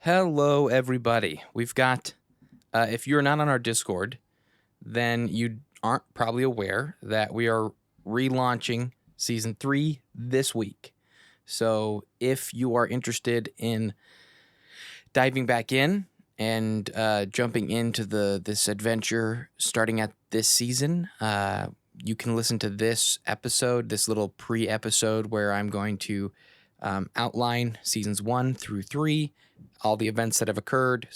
Hello, everybody. We've got, if you're not on our Discord, then you aren't probably aware that we are relaunching season 3 this week. So if you are interested in diving back in and jumping into this adventure starting at this season, you can listen to this episode, this little pre-episode where I'm going to outline seasons 1 through 3, all the events that have occurred,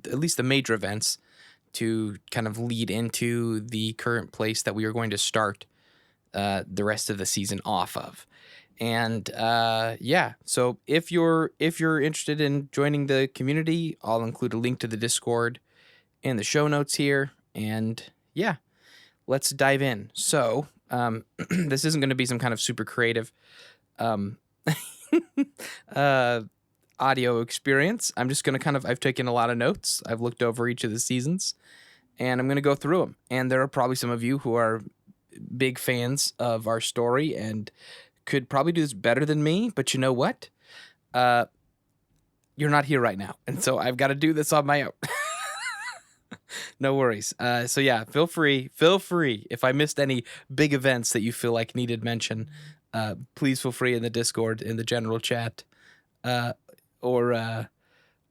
at least the major events, to kind of lead into the current place that we are going to start the rest of the season off of. And so if you're interested in joining the community, I'll include a link to the Discord in the show notes here. And yeah, let's dive in. So this isn't going to be some kind of super creative audio experience. I'm just going to I've taken a lot of notes. I've looked over each of the seasons and I'm going to go through them. And there are probably some of you who are big fans of our story and could probably do this better than me, but you know what? You're not here right now. And so I've got to do this on my own. No worries. So yeah, feel free. If I missed any big events that you feel like needed mention, please feel free in the Discord, in the general chat, or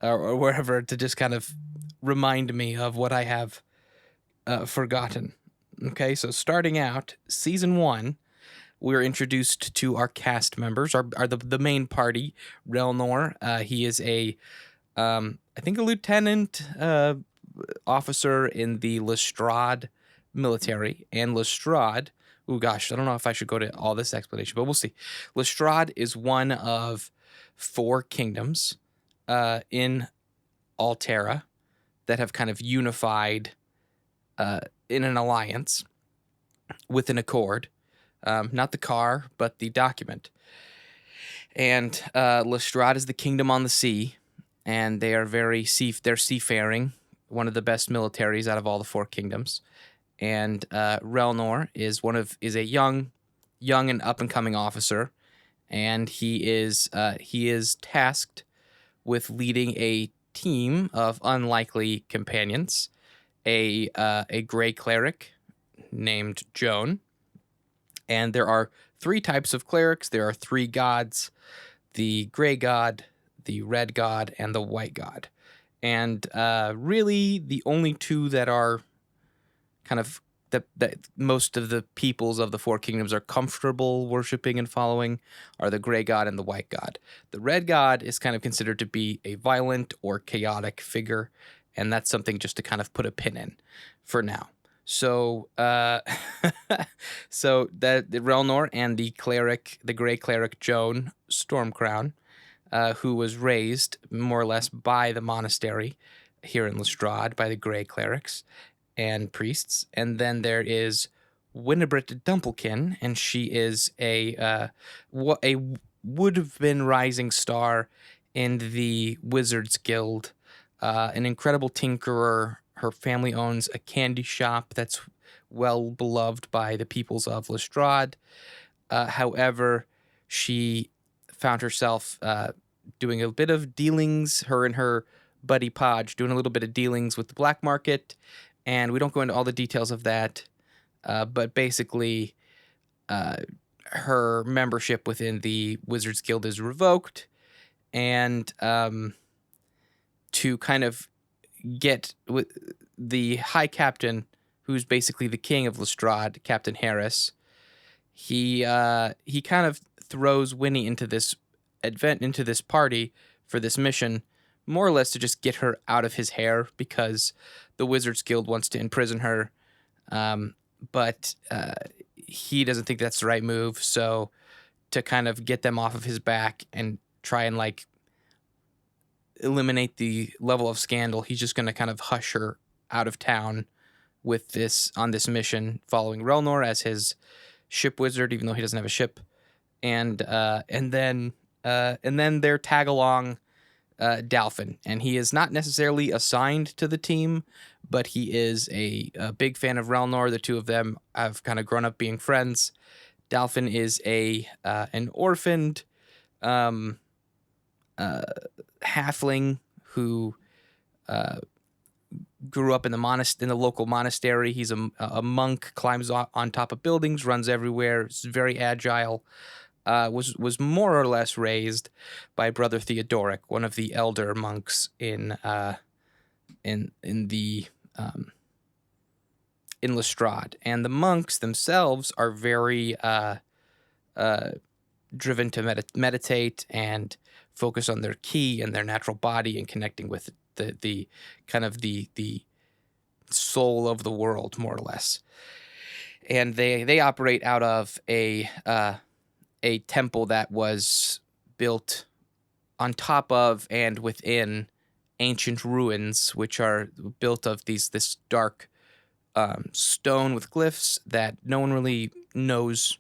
wherever to just kind of remind me of what I have forgotten. Okay, so starting out, season 1, we're introduced to our cast members, the main party, Relnor. He is I think a lieutenant officer in the Lestrade military. And Lestrade, oh gosh, I don't know if I should go to all this explanation, but we'll see. Lestrade is one of 4 kingdoms in Altera that have kind of unified in an alliance with an accord. Not the car, but the document. And Lestrade is the kingdom on the sea, and they are they're seafaring, one of the best militaries out of all the 4 kingdoms. And Relnor is a young and up and coming officer, and he is tasked with leading a team of unlikely companions, a gray cleric named Joan. And there are 3 types of clerics. There are 3 gods: the gray god, the red god, and the white god. And really, the only 2 that are kind of that most of the peoples of the 4 kingdoms are comfortable worshiping and following are the gray god and the white god. The red god is kind of considered to be a violent or chaotic figure, and that's something just to kind of put a pin in for now. So, so the Relnor and the gray cleric Joan Stormcrown, who was raised more or less by the monastery here in Lestrade by the gray clerics and priests. And then there is Winibrit Dumplekin, and she is a would have been rising star in the Wizards Guild, an incredible tinkerer. Her family owns a candy shop that's well beloved by the peoples of Lestrade. However, she found herself doing a bit of dealings, her and her buddy Podge doing a little bit of dealings with the black market. And we don't go into all the details of that, but basically her membership within the Wizards Guild is revoked. And to kind of get with the High Captain, who's basically the king of Lestrade, Captain Harris, he kind of throws Winnie into this party for this mission, more or less to just get her out of his hair because the Wizards Guild wants to imprison her, but he doesn't think that's the right move. So to kind of get them off of his back and try and like eliminate the level of scandal, he's just going to kind of hush her out of town on this mission, following Relnor as his ship wizard, even though he doesn't have a ship, and then their tag along Dalfin, and he is not necessarily assigned to the team, but he is a big fan of Relnor. The 2 of them have kind of grown up being friends. Dalfin is an orphaned halfling who grew up in the local monastery. He's a monk, climbs on top of buildings, runs everywhere, is very agile. Was more or less raised by Brother Theodoric, one of the elder monks in Lestrade. And the monks themselves are very driven to meditate and focus on their ki and their natural body and connecting with the kind of the soul of the world, more or less. And they operate out of a temple that was built on top of and within ancient ruins, which are built of this dark stone with glyphs that no one really knows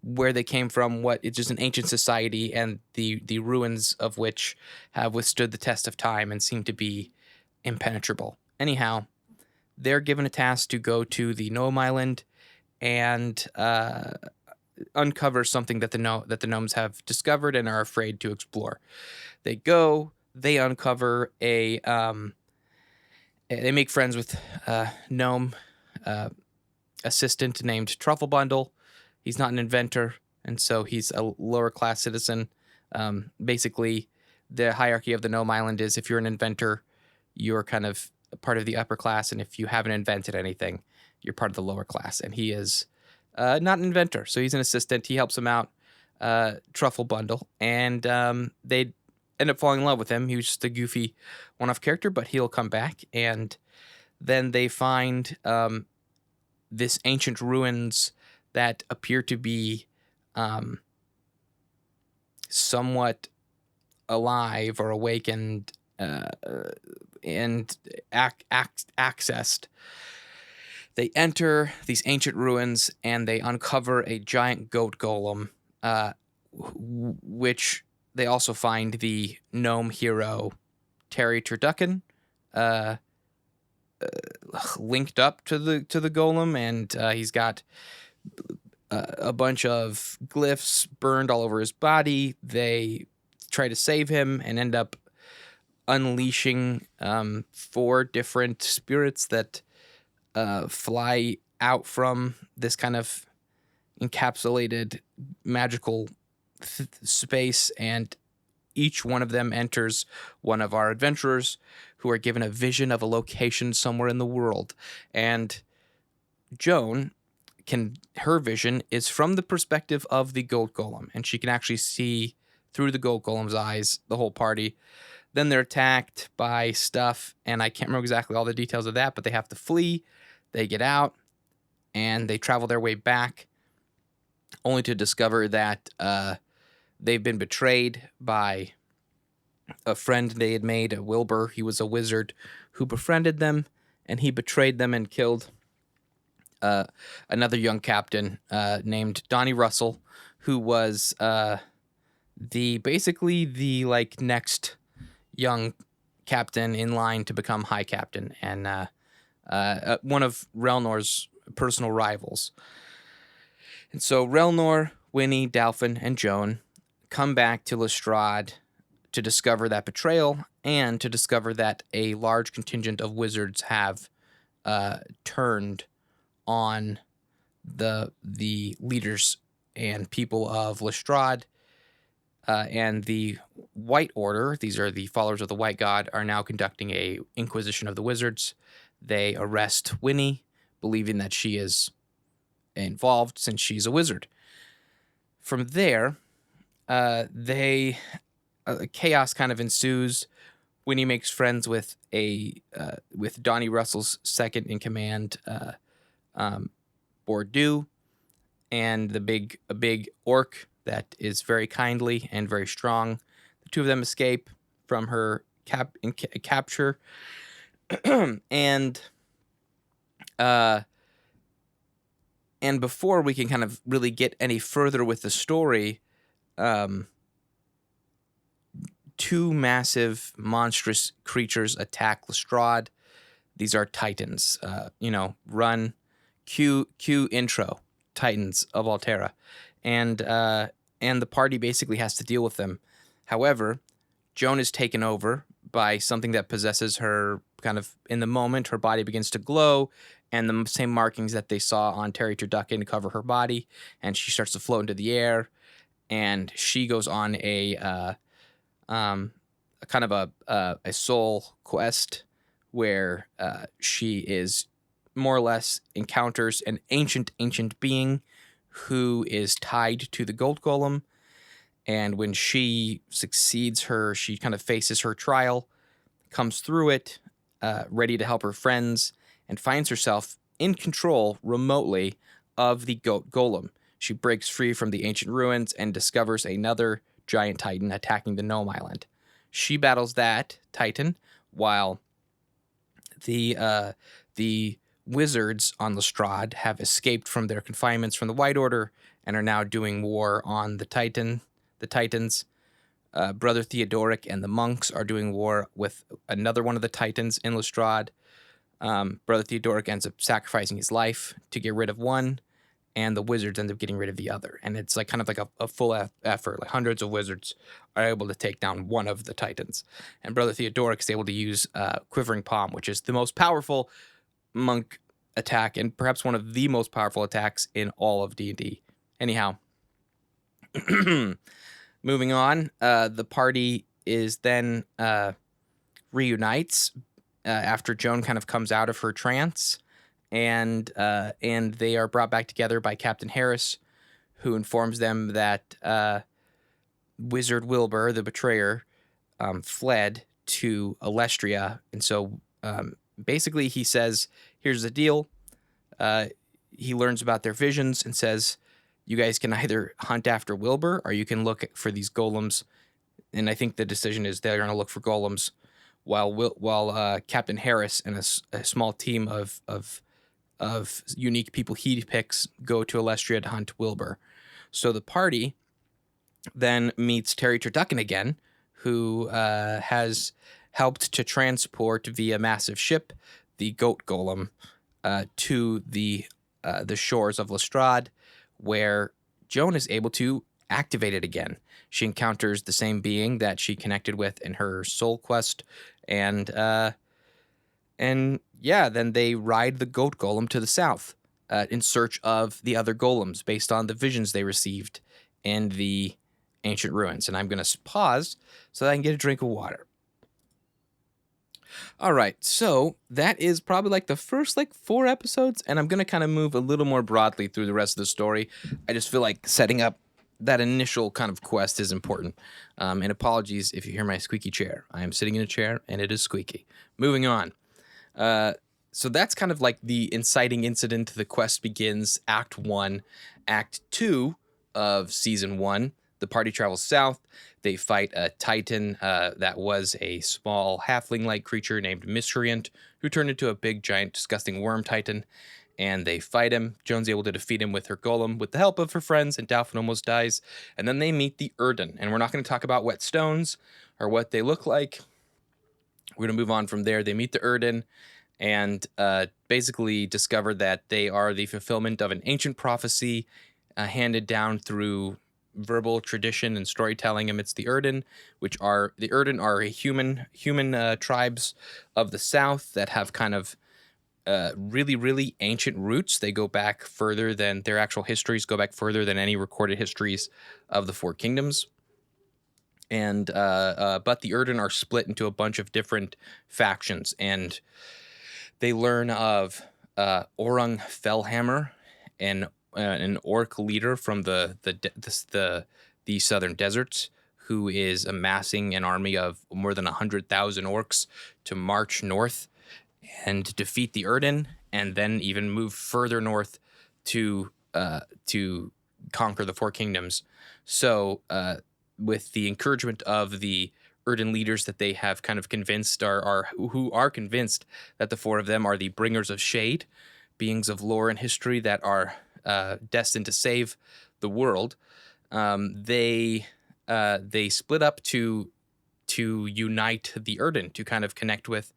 where they came from. It's just an ancient society, and the ruins of which have withstood the test of time and seem to be impenetrable. Anyhow, they're given a task to go to the Gnome Island and uncover something that the gnomes have discovered and are afraid to explore. They go. They uncover they make friends with a gnome assistant named Truffle Bundle. He's not an inventor, and so he's a lower class citizen. Basically, the hierarchy of the Gnome Island is if you're an inventor, you're kind of part of the upper class, and if you haven't invented anything, you're part of the lower class. And he is not an inventor, so he's an assistant. He helps him out, Truffle Bundle, and they end up falling in love with him. He was just a goofy one-off character, but he'll come back. And then they find this ancient ruins that appear to be somewhat alive or awakened and accessed. They enter these ancient ruins and they uncover a giant goat golem, which they also find the gnome hero Terry Turducken linked up to the golem, and he's got a bunch of glyphs burned all over his body. They try to save him and end up unleashing 4 different spirits that fly out from this kind of encapsulated magical space, and each one of them enters one of our adventurers who are given a vision of a location somewhere in the world. And Joan her vision is from the perspective of the goat golem, and she can actually see through the goat golem's eyes the whole party. Then they're attacked by stuff, and I can't remember exactly all the details of that, but they have to flee. They get out, and they travel their way back, only to discover that they've been betrayed by a friend they had made, a Wilbur. He was a wizard who befriended them, and he betrayed them and killed another young captain named Donnie Russell, who was basically the next young captain in line to become high captain, and one of Relnor's personal rivals. And so Relnor, Winnie, Dalfin, and Joan come back to Lestrade to discover that betrayal and to discover that a large contingent of wizards have turned on the leaders and people of Lestrade, and the White Order, these are the followers of the White God, are now conducting a inquisition of the wizards. They arrest Winnie, believing that she is involved since she's a wizard. From there, chaos kind of ensues. Winnie makes friends with with Donnie Russell's second in command, Bordeaux, and a big orc that is very kindly and very strong. The two of them escape from her capture, and before we can kind of really get any further with the story, 2 massive monstrous creatures attack Lestrade. These are Titans. Run, cue intro, Titans of Altera, and the party basically has to deal with them. However, Joan is taken over by something that possesses her kind of in the moment. Her body begins to glow, and the same markings that they saw on Terry Turducken cover her body, and she starts to float into the air, and she goes on a kind of a soul quest where she is more or less encounters an ancient being who is tied to the gold golem. And when she succeeds she kind of faces her trial, comes through it, ready to help her friends, and finds herself in control remotely of the goat golem. She breaks free from the ancient ruins and discovers another giant titan attacking the Gnome Island. She battles that titan while the wizards on Lestrade have escaped from their confinements from the White Order and are now doing war on the Titans. Brother Theodoric and the monks are doing war with another one of the Titans in Lestrade. Brother Theodoric ends up sacrificing his life to get rid of one, and the wizards end up getting rid of the other. And it's like kind of like a full effort. Like hundreds of wizards are able to take down one of the Titans. And Brother Theodoric is able to use Quivering Palm, which is the most powerful monk attack and perhaps one of the most powerful attacks in all of D&D. Anyhow, moving on, the party is then reunites after Joan kind of comes out of her trance. And they are brought back together by Captain Harris, who informs them that Wizard Wilbur, the betrayer, fled to Alestria. And so basically he says, here's the deal. He learns about their visions and says, you guys can either hunt after Wilbur or you can look for these golems. And I think the decision is they're going to look for golems while Captain Harris and a small team of unique people he picks go to Alestria to hunt Wilbur. So the party then meets Terry Turducken again, who has helped to transport via massive ship the goat golem to the shores of Lestrade, where Joan is able to activate it again. She encounters the same being that she connected with in her soul quest, and then they ride the goat golem to the south in search of the other golems based on the visions they received in the ancient ruins. And I'm going to pause so that I can get a drink of water. All right, so that is probably like the first 4 episodes, and I'm going to kind of move a little more broadly through the rest of the story. I just feel like setting up that initial kind of quest is important. And apologies if you hear my squeaky chair. I am sitting in a chair, and it is squeaky. Moving on. So that's kind of like the inciting incident. The quest begins, Act 1. Act 2 of Season 1, the party travels south. They fight a titan that was a small halfling-like creature named Miscreant, who turned into a big, giant, disgusting worm titan. And they fight him. Joan's able to defeat him with her golem with the help of her friends, and Dalfin almost dies. And then they meet the Yrden. And we're not going to talk about wet stones or what they look like. We're going to move on from there. They meet the Yrden and basically discover that they are the fulfillment of an ancient prophecy handed down through verbal tradition and storytelling amidst the Yrden, which are the Yrden are a human tribes of the south that have kind of really, really ancient roots. They go back further than their actual histories, go back further than any recorded histories of the Four Kingdoms. And but the Yrden are split into a bunch of different factions, and they learn of Orung Fellhammer, an orc leader from the southern deserts, who is amassing an army of more than 100,000 orcs to march north and defeat the Yrden, and then even move further north to conquer the Four Kingdoms. So, with the encouragement of the Yrden leaders that they have kind of convinced who are convinced that the four of them are the bringers of shade, beings of lore and history that are destined to save the world, they split up to unite the Yrden, to kind of connect with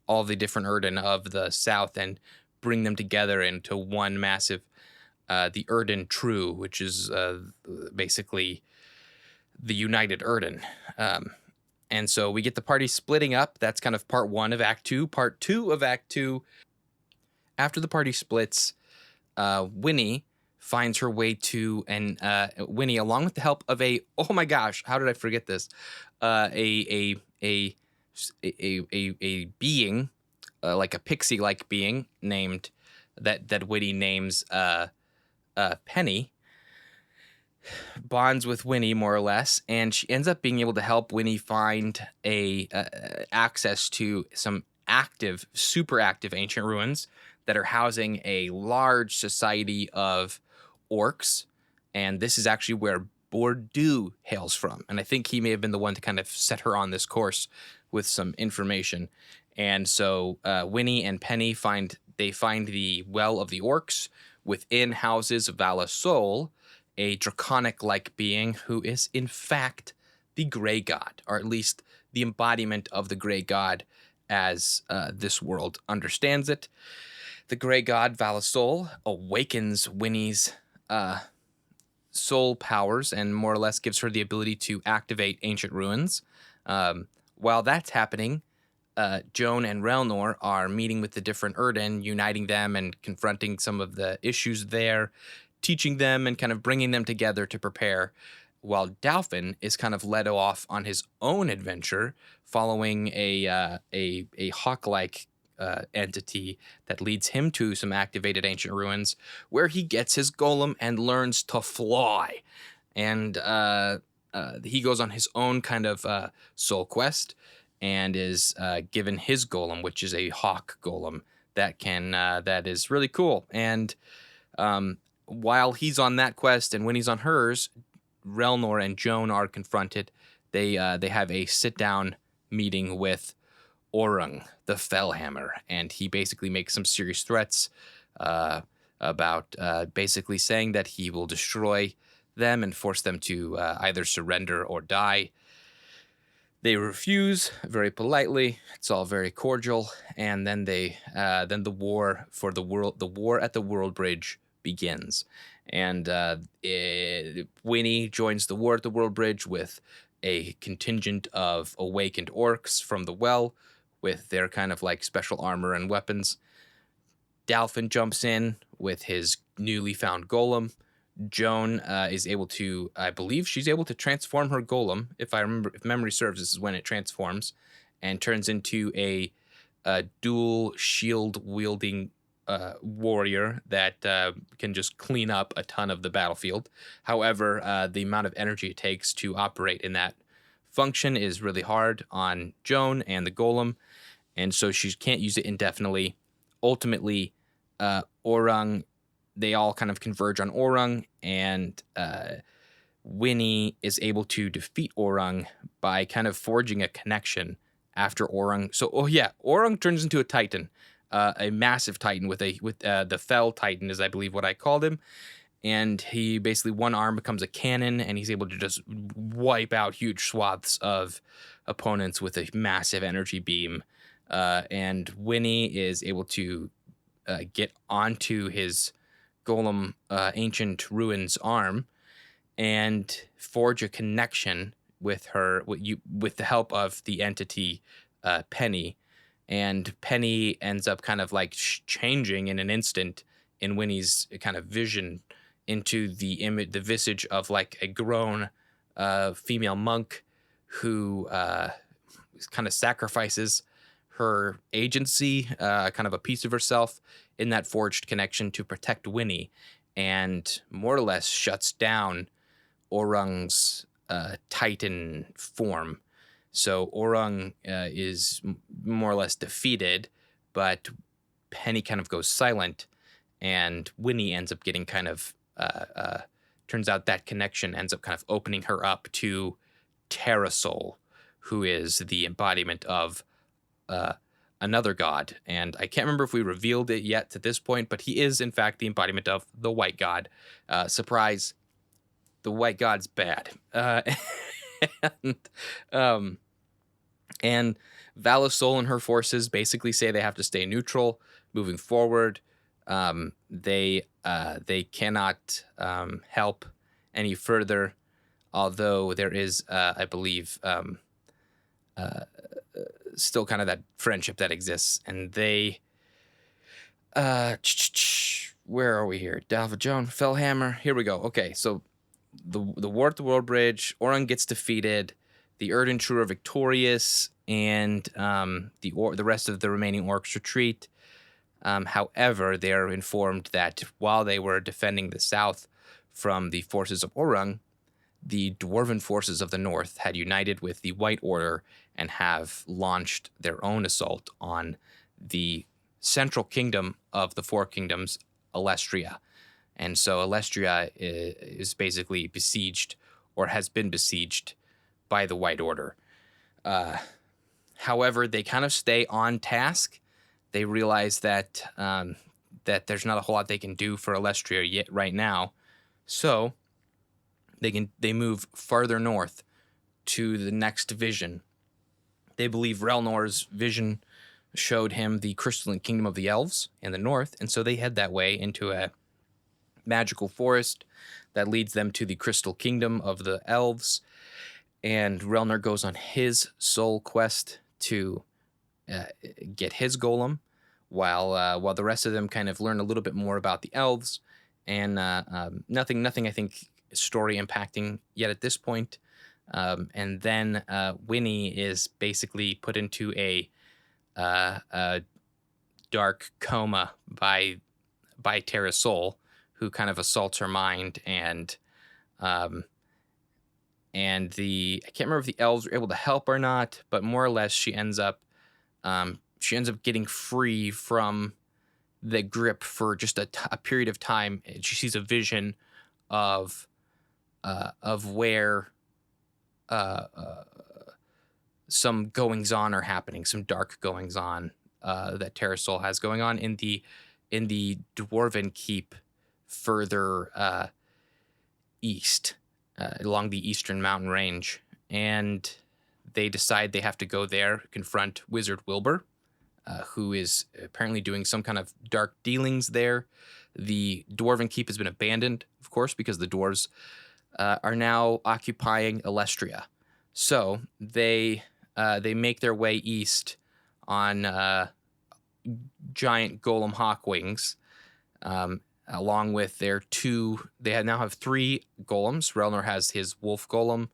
all the different Yrden of the south and bring them together into one massive, the Yrden True, which is basically the united Yrden. And so we get the party splitting up. That's kind of part 1 of Act 2. Part 2 of Act 2, after the party splits, Winnie finds her way to, and Winnie, along with the help of oh my gosh, how did I forget this? A being, like a pixie-like being named, that Winnie names Penny, bonds with Winnie more or less, and she ends up being able to help Winnie find access to some super active ancient ruins that are housing a large society of orcs. And this is actually where Bordeaux hails from. And I think he may have been the one to kind of set her on this course with some information. And so Winnie and Penny find the Well of the Orcs within houses of Valasol, a draconic-like being who is, in fact, the Grey God, or at least the embodiment of the Grey God as this world understands it. The Grey God, Valasol, awakens Winnie's soul powers and more or less gives her the ability to activate ancient ruins. While that's happening, Joan and Relnor are meeting with the different Erden, uniting them and confronting some of the issues there, teaching them and kind of bringing them together to prepare, while Dalfin is kind of led off on his own adventure, following a hawk-like entity that leads him to some activated ancient ruins, where he gets his golem and learns to fly. And he goes on his own kind of soul quest and is given his golem, which is a hawk golem that is really cool. And while he's on that quest and when he's on hers, Relnor and Joan are confronted. They have a sit-down meeting with Orung, the Fellhammer, and he basically makes some serious threats about basically saying that he will destroy them and force them to either surrender or die. They refuse very politely. It's all very cordial, and then then the war at the World Bridge begins. And Winnie joins the war at the World Bridge with a contingent of awakened orcs from the well with their kind of like special armor and weapons. Dalfin jumps in with his newly found golem. Joan is able to, I believe she's able to transform her golem. If memory serves, this is when it transforms and turns into a dual shield wielding warrior that can just clean up a ton of the battlefield. However, the amount of energy it takes to operate in that function is really hard on Joan and the golem, and so she can't use it indefinitely. Ultimately, Orung, they all kind of converge on Orung, and Winnie is able to defeat Orung by kind of forging a connection after Orung. So, Orung turns into a Titan. A massive Titan with the Fell Titan is, I believe, what I called him. And he basically, one arm becomes a cannon, and he's able to just wipe out huge swaths of opponents with a massive energy beam. And Winnie is able to get onto his golem ancient ruins arm and forge a connection with her with the help of the entity Penny. And Penny ends up kind of like changing in an instant in Winnie's kind of vision into the visage of like a grown female monk who kind of sacrifices her agency, kind of a piece of herself in that forged connection to protect Winnie, and more or less shuts down Orung's Titan form. So Orung is more or less defeated, but Penny kind of goes silent, and Winnie ends up getting kind of, turns out that connection ends up kind of opening her up to Terrasol, who is the embodiment of another god. And I can't remember if we revealed it yet to this point, but he is, in fact, the embodiment of the White God. Surprise, the White God's bad. And Valasol and her forces basically say they have to stay neutral moving forward. They cannot help any further, although there is, I believe, still kind of that friendship that exists. And they, where are we here? Dalva Fellhammer. Here we go. Okay, so the war at the World Bridge, Orun gets defeated, the Erdentrue are victorious, and the rest of the remaining orcs retreat. However, they are informed that while they were defending the south from the forces of Orun, the dwarven forces of the north had united with the White Order and have launched their own assault on the central kingdom of the Four Kingdoms, Alestria. And so Alestria is basically besieged, or has been besieged, by the White Order. However, they kind of stay on task. They realize that that there's not a whole lot they can do for Alestria yet right now. So they move farther north to the next vision. They believe Relnor's vision showed him the crystalline kingdom of the elves in the north, and so they head that way into a magical forest that leads them to the crystal kingdom of the elves. And Relnor goes on his soul quest to get his golem, while the rest of them kind of learn a little bit more about the elves, and nothing I think story impacting yet at this point. And then Winnie is basically put into a dark coma by Terrasol, who kind of assaults her mind, and I can't remember if the elves were able to help or not, but more or less she ends up getting free from the grip for just a period of time. She sees a vision of where some goings on are happening, some dark goings on that Terrasol has going on in the Dwarven Keep further east, along the eastern mountain range. And they decide they have to go there, confront Wizard Wilbur, who is apparently doing some kind of dark dealings there. The Dwarven Keep has been abandoned, of course, because the dwarves are now occupying Alestria. So they make their way east on giant golem hawk wings, along with their two. They now have three golems. Relnor has his wolf golem.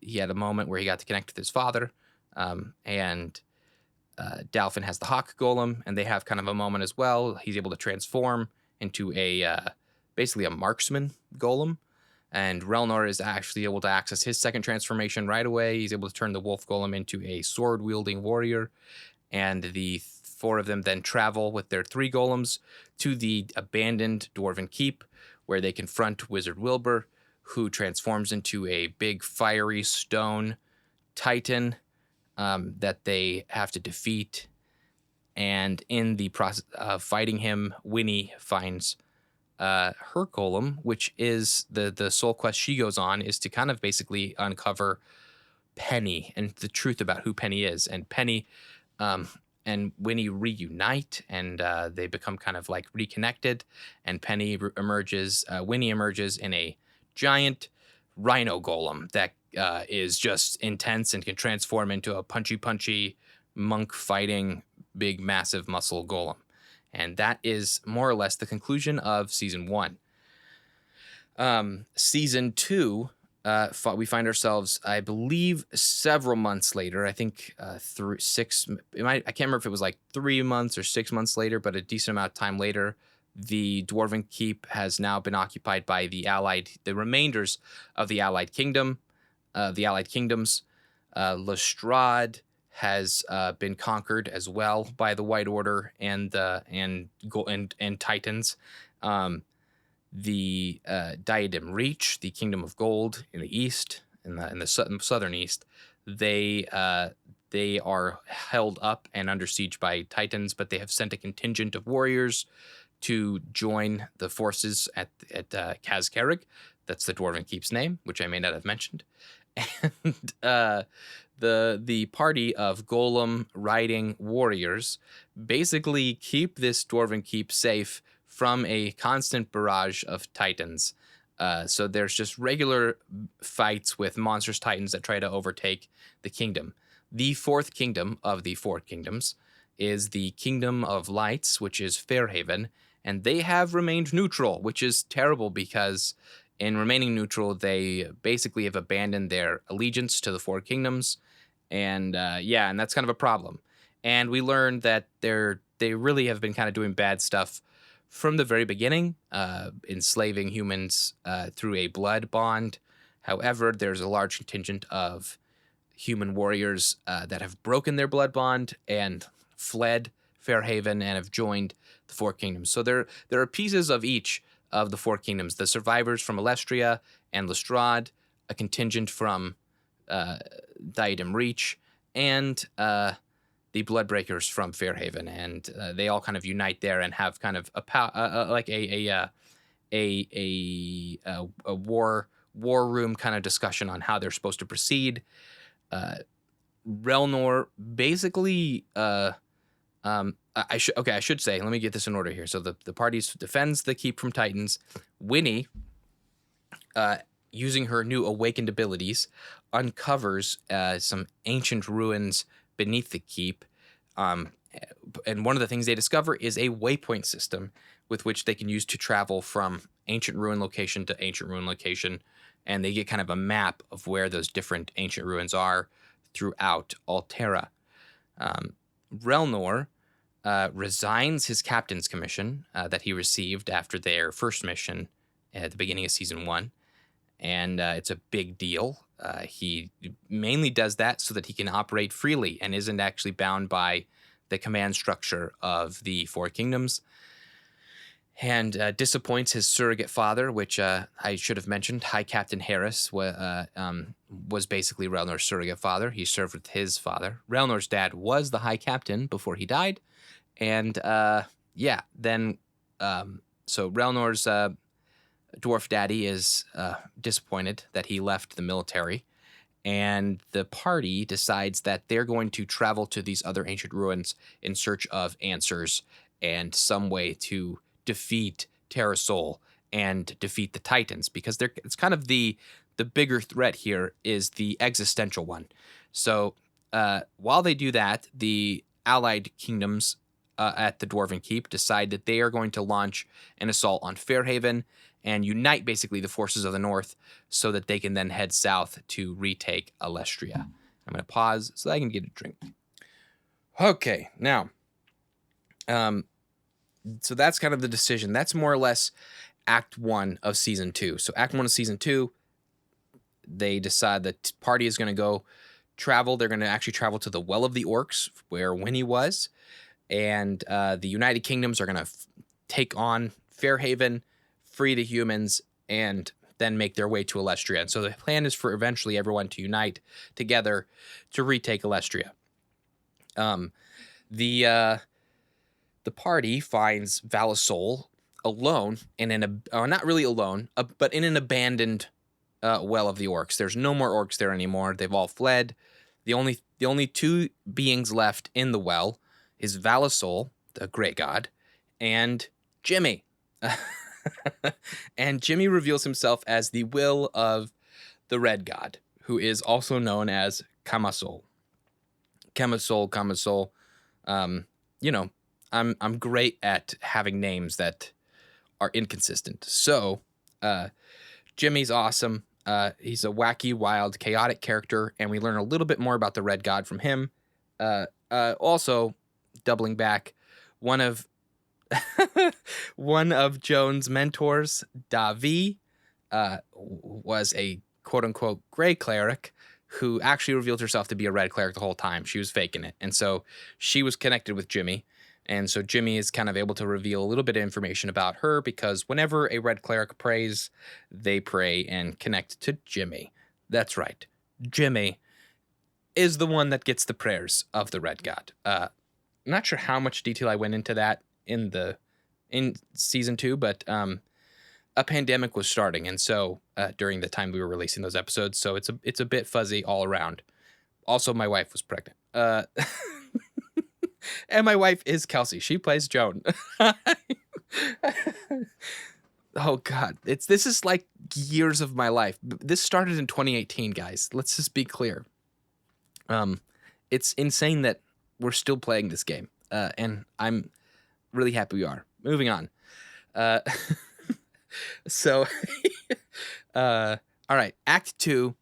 He had a moment where he got to connect with his father, and Dalfin has the hawk golem, and they have kind of a moment as well. He's able to transform into basically a marksman golem. And Relnor is actually able to access his second transformation right away. He's able to turn the wolf golem into a sword-wielding warrior. And the four of them then travel with their three golems to the abandoned Dwarven Keep, where they confront Wizard Wilbur, who transforms into a big fiery stone titan that they have to defeat. And in the process of fighting him, Winnie finds her golem, which is the soul quest she goes on, is to kind of basically uncover Penny and the truth about who Penny is. And Penny and Winnie reunite, and they become kind of like reconnected. And Winnie emerges in a giant rhino golem that is just intense and can transform into a punchy monk fighting big massive muscle golem. And that is more or less the conclusion of season 1. Season 2, we find ourselves, I believe, several months later. I think through 6. I can't remember if it was like 3 months or 6 months later, but a decent amount of time later. The Dwarven Keep has now been occupied by the remainders of the Allied Kingdoms. Lestrade has been conquered as well by the White Order and Titans. The Diadem Reach, the Kingdom of Gold in the east, in the southern east, they are held up and under siege by Titans, but they have sent a contingent of warriors to join the forces at Kazkarig. That's the Dwarven Keep's name, which I may not have mentioned. And the party of golem riding warriors basically keep this Dwarven Keep safe from a constant barrage of Titans. So there's just regular fights with monstrous titans that try to overtake the kingdom. The fourth kingdom of the four kingdoms is the Kingdom of Lights, which is Fairhaven, and they have remained neutral, which is terrible because in remaining neutral, they basically have abandoned their allegiance to the four kingdoms, and and that's kind of a problem. And we learned that they really have been kind of doing bad stuff from the very beginning, enslaving humans through a blood bond. However, there's a large contingent of human warriors that have broken their blood bond and fled Fairhaven and have joined the Four Kingdoms. So there are pieces of each of the Four Kingdoms: the survivors from Alestria and Lestrade, a contingent from Diadem Reach, and the Bloodbreakers from Fairhaven, and they all kind of unite there and have kind of a war room kind of discussion on how they're supposed to proceed. Relnor basically, I should say, let me get this in order here. So the parties defends the keep from Titans. Winnie, using her new awakened abilities, uncovers some ancient ruins beneath the keep. And one of the things they discover is a waypoint system with which they can use to travel from ancient ruin location to ancient ruin location. And they get kind of a map of where those different ancient ruins are throughout Altera. Relnor resigns his captain's commission that he received after their first mission at the beginning of season 1. And it's a big deal. He mainly does that so that he can operate freely and isn't actually bound by the command structure of the Four Kingdoms. And disappoints his surrogate father, which I should have mentioned. High Captain Harris was basically Relnor's surrogate father. He served with his father. Relnor's dad was the High Captain before he died. And so Relnor's dwarf daddy is disappointed that he left the military, and the party decides that they're going to travel to these other ancient ruins in search of answers and some way to defeat Terrasol and defeat the Titans, because it's kind of the bigger threat here is the existential one. So while they do that, the allied kingdoms at the Dwarven Keep decide that they are going to launch an assault on Fairhaven and unite basically the forces of the north so that they can then head south to retake Alestria. I'm going to pause so I can get a drink. Okay, now, so that's kind of the decision. That's more or less Act 1 of Season 2. So Act 1 of Season 2, they decide that party is going to go travel. They're going to actually travel to the Well of the Orcs, where Winnie was. And the United Kingdoms are going to take on Fairhaven, free the humans, and then make their way to Alestria. And so the plan is for eventually everyone to unite together to retake Alestria. The party finds Valisol alone not really alone, but in an abandoned Well of the Orcs. There's no more orcs there anymore. They've all fled. The only two beings left in the well is Valisol, the great god, and Jimmy. And Jimmy reveals himself as the will of the red god, who is also known as Camasol. Camasol. I'm great at having names that are inconsistent. So, Jimmy's awesome. He's a wacky, wild, chaotic character, and we learn a little bit more about the red god from him. Also, doubling back, one of Joan's mentors, Davi, was a quote-unquote gray cleric who actually revealed herself to be a red cleric the whole time. She was faking it. And so she was connected with Jimmy. And so Jimmy is kind of able to reveal a little bit of information about her, because whenever a red cleric prays, they pray and connect to Jimmy. That's right. Jimmy is the one that gets the prayers of the red god. I'm not sure how much detail I went into that in season 2, but a pandemic was starting, and so during the time we were releasing those episodes, so it's a bit fuzzy all around. Also, my wife was pregnant, and my wife is Kelsey. She plays Joan. Oh God, this is like years of my life. This started in 2018, guys. Let's just be clear. It's insane that we're still playing this game, and I'm really happy we are. Moving on. Uh, so, all right, Act 2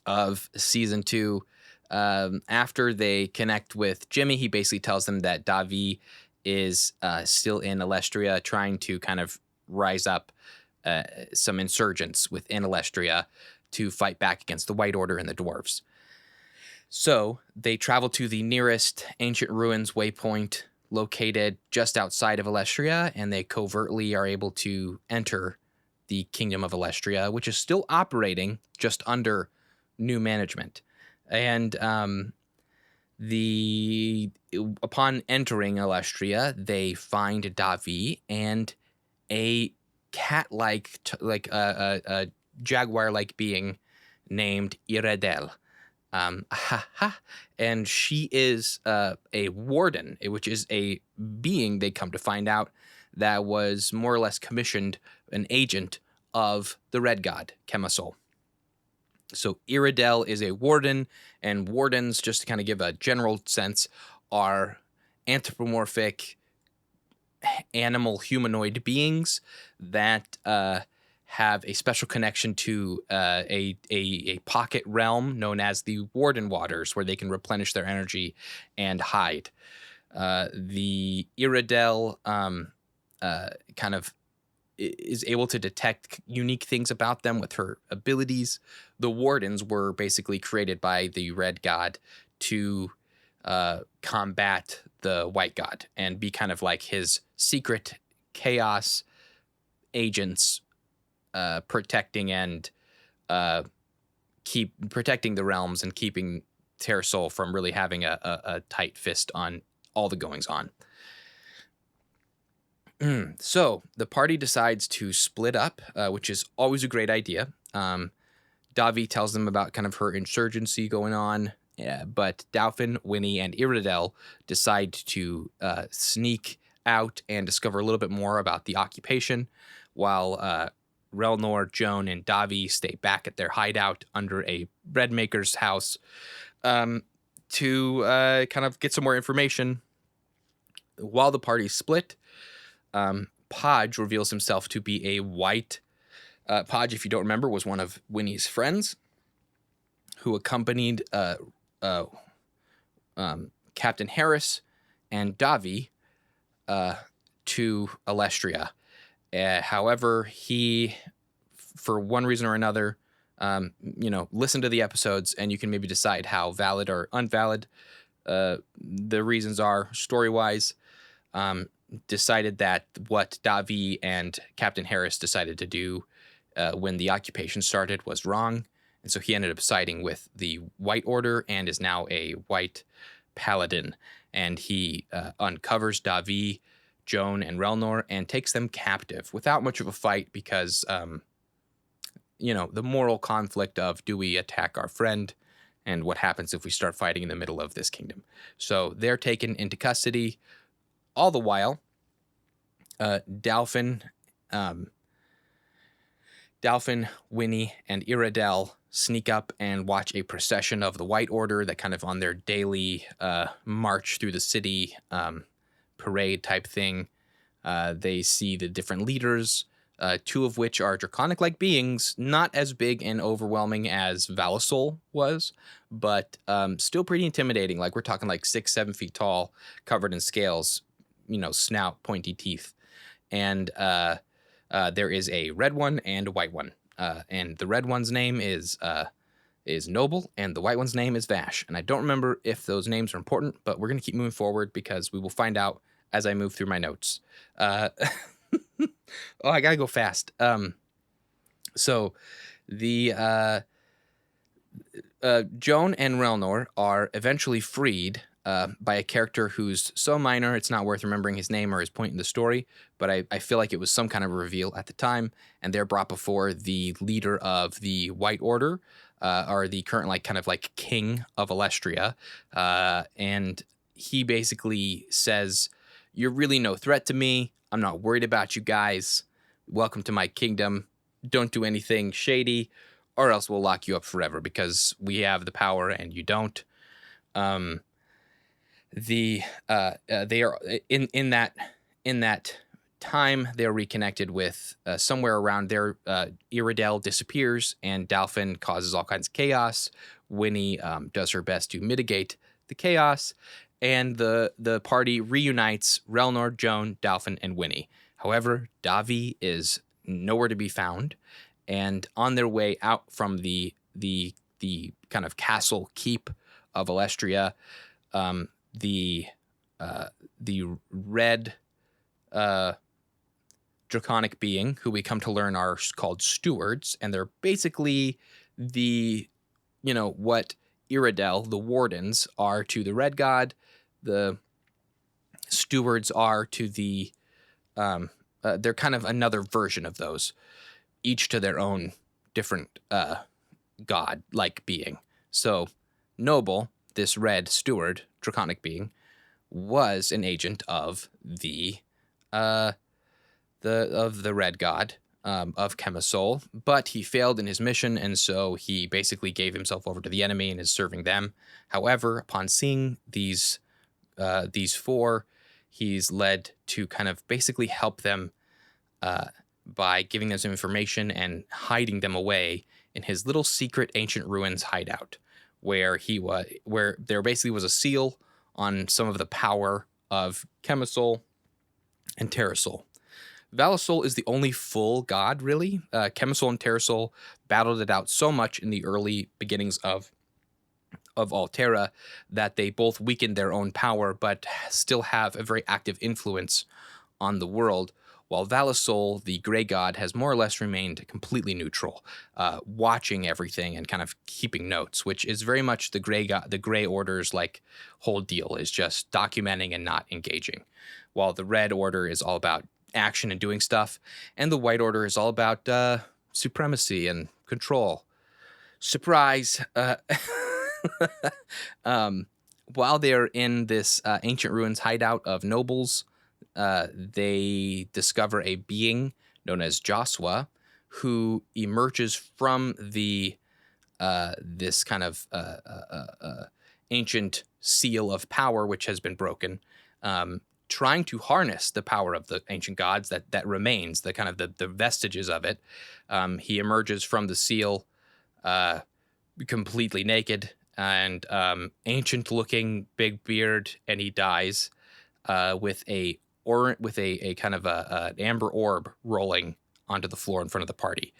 of Season 2. After they connect with Jimmy, he basically tells them that Davi is still in Alestria, trying to kind of rise up some insurgents within Alestria to fight back against the White Order and the dwarves. So they travel to the nearest ancient ruins waypoint located just outside of Alestria, and they covertly are able to enter the Kingdom of Alestria, which is still operating just under new management. And upon entering Alestria, they find Davi and a cat-like, a jaguar-like being named Iredel. And she is a warden, which is a being, they come to find out, that was more or less commissioned, an agent of the Red God, Kemasol. So Iredel is a warden, and wardens, just to kind of give a general sense, are anthropomorphic animal humanoid beings that have a special connection to a pocket realm known as the Warden Waters, where they can replenish their energy and hide. The Iredel kind of is able to detect unique things about them with her abilities. The Wardens were basically created by the Red God to combat the White God and be kind of like his secret chaos agents, protecting and keep protecting the realms and keeping Terrasol from really having a tight fist on all the goings on. So the party decides to split up, which is always a great idea. Davi tells them about kind of her insurgency going on, but Dauphin, Winnie, and Iredel decide to sneak out and discover a little bit more about the occupation, while Relnor, Joan, and Davi stay back at their hideout under a bread maker's house to kind of get some more information. While the party split, Podge reveals himself to be a white. Podge, if you don't remember, was one of Winnie's friends who accompanied Captain Harris and Davi to Alestria. However, he, for one reason or another, listen to the episodes and you can maybe decide how valid or invalid the reasons are story-wise. Decided that what Davi and Captain Harris decided to do when the occupation started was wrong. And so he ended up siding with the White Order and is now a white paladin. And he uncovers Davi, Joan, and Relnor and takes them captive without much of a fight because, the moral conflict of do we attack our friend and what happens if we start fighting in the middle of this kingdom. So they're taken into custody. All the while, Dauphin, Winnie, and Iredel sneak up and watch a procession of the White Order that kind of on their daily march through the city, parade type thing. They see the different leaders, two of which are draconic-like beings, not as big and overwhelming as Valisol was, but still pretty intimidating. Like we're talking like 6-7 feet tall, covered in scales, snout, pointy teeth. And there is a red one and a white one. And the red one's name is Noble, and the white one's name is Vash. And I don't remember if those names are important, but we're going to keep moving forward because we will find out as I move through my notes. I got to go fast. So the Joan and Relnor are eventually freed by a character who's so minor it's not worth remembering his name or his point in the story, but I feel like it was some kind of reveal at the time, and they're brought before the leader of the White Order, or the current kind of king of Alestria, and he basically says, "You're really no threat to me. I'm not worried about you guys, welcome to my kingdom. Don't do anything shady, or else we'll lock you up forever because we have the power and you don't. They are in that time they are reconnected with somewhere around there. Iredell disappears and Dalfin causes all kinds of chaos. Winnie does her best to mitigate the chaos, and the party reunites Relnor, Joan, Dalfin, and Winnie. However, Davi is nowhere to be found, and on their way out from the kind of castle keep of Alestria, the red draconic being, who we come to learn are called stewards, and they're basically what Iredell, the wardens, are to the red god. The stewards are to the they're kind of another version of those, each to their own different god-like being. So Noble, this red steward draconic being, was an agent of the red god of Chemisol, but he failed in his mission, and so he basically gave himself over to the enemy and is serving them. However, upon seeing these four, he's led to kind of basically help them by giving them some information and hiding them away in his little secret ancient ruins hideout, where there basically was a seal on some of the power of Chemisol and Terrasol. Valisol is the only full god, really. Chemisol and Terrasol battled it out so much in the early beginnings of Altera that they both weakened their own power, but still have a very active influence on the world, while Valisol, the gray god, has more or less remained completely neutral, watching everything and kind of keeping notes, which is very much the gray order's whole deal, is just documenting and not engaging, while the red order is all about action and doing stuff, and the white order is all about supremacy and control. Surprise! While they're in this ancient ruins hideout of nobles, they discover a being known as Josua, who emerges from this kind of ancient seal of power, which has been broken, trying to harness the power of the ancient gods that remains, the kind of the vestiges of it. He emerges from the seal completely naked and ancient-looking, big beard, and he dies with a kind of an amber orb rolling onto the floor in front of the party.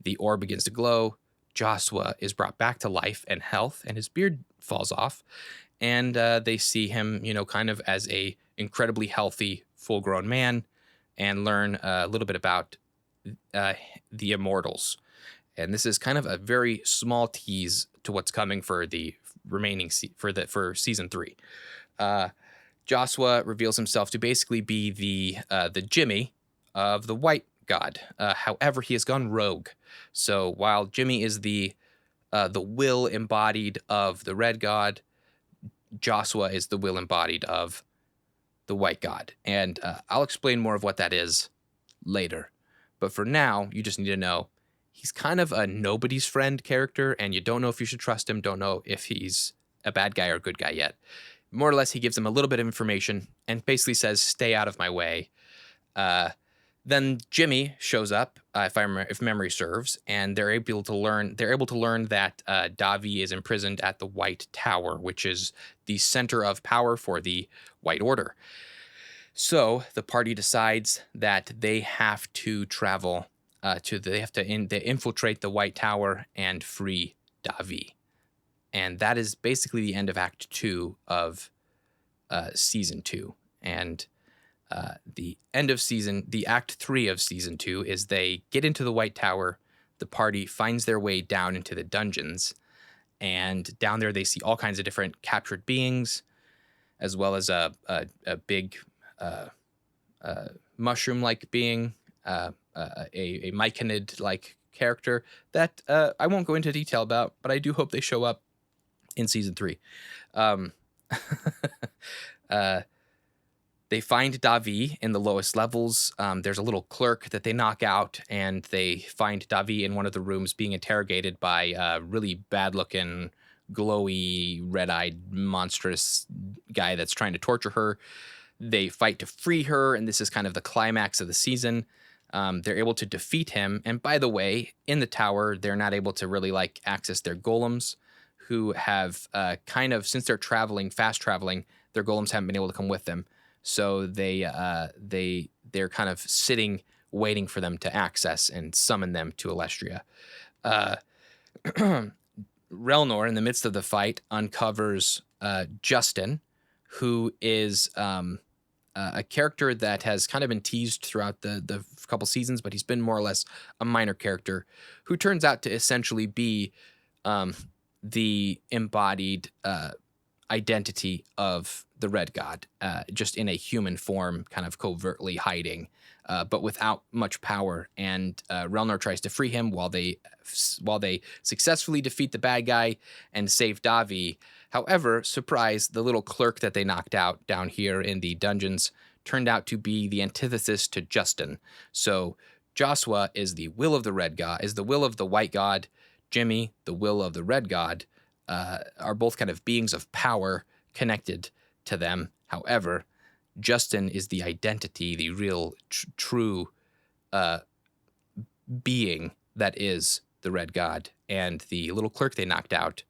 The orb begins to glow. Josua is brought back to life and health, and his beard falls off. And they see him, kind of as a incredibly healthy, full-grown man, and learn a little bit about the Immortals. And this is kind of a very small tease to what's coming for the remaining for season 3. Josua reveals himself to basically be the Jimmy of the white god. However, he has gone rogue. So while Jimmy is the will embodied of the red god, Josua is the will embodied of the white god. And I'll explain more of what that is later. But for now, you just need to know he's kind of a nobody's friend character, and you don't know if you should trust him, don't know if he's a bad guy or a good guy yet. More or less, he gives them a little bit of information and basically says, stay out of my way. Then Jimmy shows up, if memory serves, and they're able to learn that Davi is imprisoned at the White Tower, which is the center of power for the White Order. So the party decides that they have to travel they infiltrate the White Tower and free Davi. And that is basically the end of Act 2 of Season 2. And the Act 3 of Season 2 is they get into the White Tower, the party finds their way down into the dungeons, and down there they see all kinds of different captured beings, as well as a big mushroom-like being, a myconid-like character that I won't go into detail about, but I do hope they show up in Season 3. They find Davi in the lowest levels. There's a little clerk that they knock out, and they find Davi in one of the rooms being interrogated by a really bad-looking, glowy, red-eyed, monstrous guy that's trying to torture her. They fight to free her, and this is kind of the climax of the season. They're able to defeat him. And by the way, in the tower, they're not able to really like access their golems, who have kind of, since they're traveling, fast traveling, their golems haven't been able to come with them. So they're kind of sitting, waiting for them to access and summon them to Alestria. Relnor, in the midst of the fight, uncovers Justin, who is a character that has kind of been teased throughout the couple seasons, but he's been more or less a minor character, who turns out to essentially be the embodied identity of the Red God, just in a human form, kind of covertly hiding, but without much power. And Relnor tries to free him while they successfully defeat the bad guy and save Davi. However, surprise, the little clerk that they knocked out down here in the dungeons turned out to be the antithesis to Justin. So Joshua is the will of the Red God, is the will of the White God. Jimmy, the will of the Red God, are both kind of beings of power connected to them. However, Justin is the identity, the real, true being that is the Red God. And the little clerk they knocked out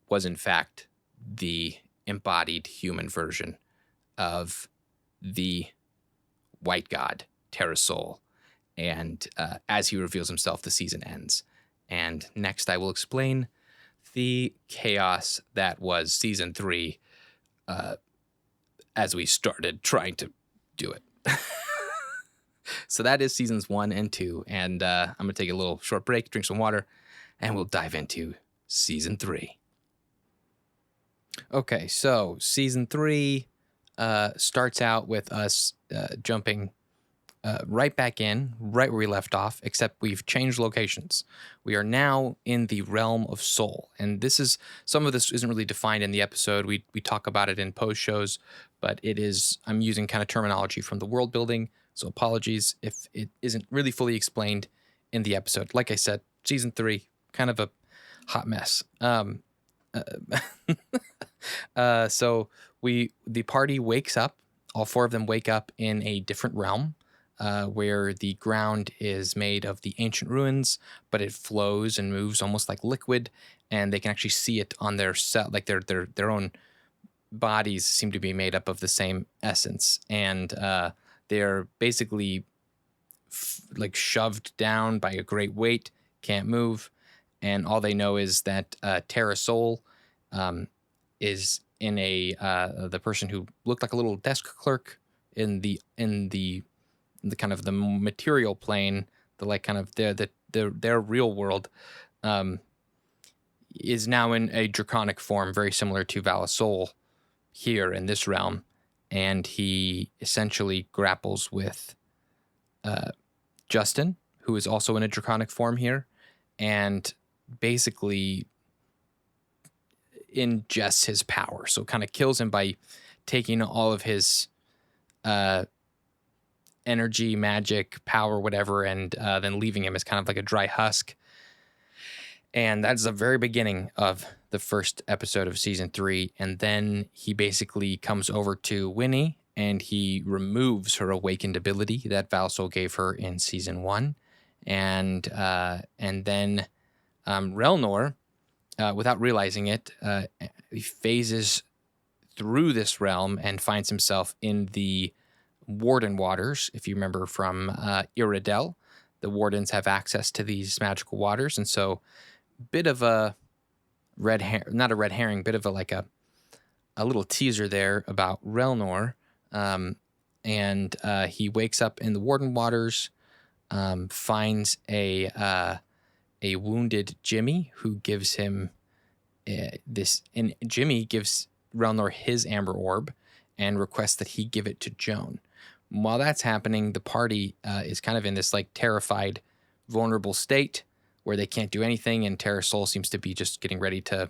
was, in fact, the embodied human version of the White God, Terrasol. And as he reveals himself, the season ends. And next I will explain the chaos that was season 3 as we started trying to do it. So that is seasons 1 and 2. And I'm going to take a little short break, drink some water, and we'll dive into season 3. Okay, so season 3 starts out with us jumping right back in, right where we left off, except we've changed locations. We are now in the realm of Sol, and some of this isn't really defined in the episode. We talk about it in post shows, but I'm using kind of terminology from the world building, so apologies if it isn't really fully explained in the episode. Like I said, season 3, kind of a hot mess. So the party wakes up. All 4 of them wake up in a different realm, where the ground is made of the ancient ruins, but it flows and moves almost like liquid, and they can actually see it on their like their own bodies seem to be made up of the same essence, and they're basically like shoved down by a great weight, can't move, and all they know is that Terrasol is in the person who looked like a little desk clerk in the kind of the material plane, the like kind of their real world, is now in a draconic form, very similar to Valasol here in this realm, and he essentially grapples with Justin, who is also in a draconic form here, and basically ingests his power. So kind of kills him by taking all of his energy, magic, power, whatever, and then leaving him as kind of like a dry husk. And that's the very beginning of the first episode of season 3. And then he basically comes over to Winnie and he removes her awakened ability that Valasol gave her in season 1. And then Relnor, without realizing it, he phases through this realm and finds himself in the Warden waters. If you remember from Iridel, the Wardens have access to these magical waters, and so bit of a not a red herring, bit of a little teaser there about Relnor. And he wakes up in the Warden waters, finds a wounded Jimmy who gives him this, and Jimmy gives Relnor his amber orb and requests that he give it to Joan. While that's happening, the party is kind of in this like terrified, vulnerable state where they can't do anything, and Terrasol seems to be just getting ready to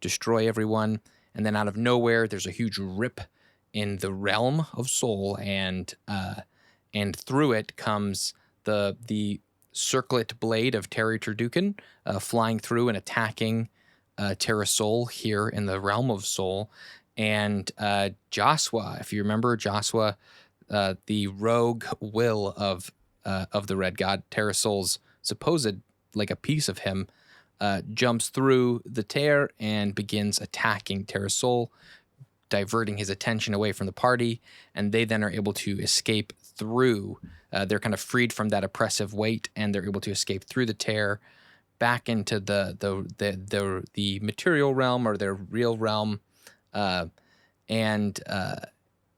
destroy everyone. And then out of nowhere, there's a huge rip in the realm of Sol, and through it comes the circlet blade of Terry Turducken, flying through and attacking Terra Sol here in the realm of Sol. And Josua, if you remember Josua, the rogue will of the Red God, Terra Sol's supposed, like a piece of him, jumps through the tear and begins attacking Terra Sol, diverting his attention away from the party, and they then are able to escape through. They're kind of freed from that oppressive weight, and they're able to escape through the tear back into the material realm, or their real realm, and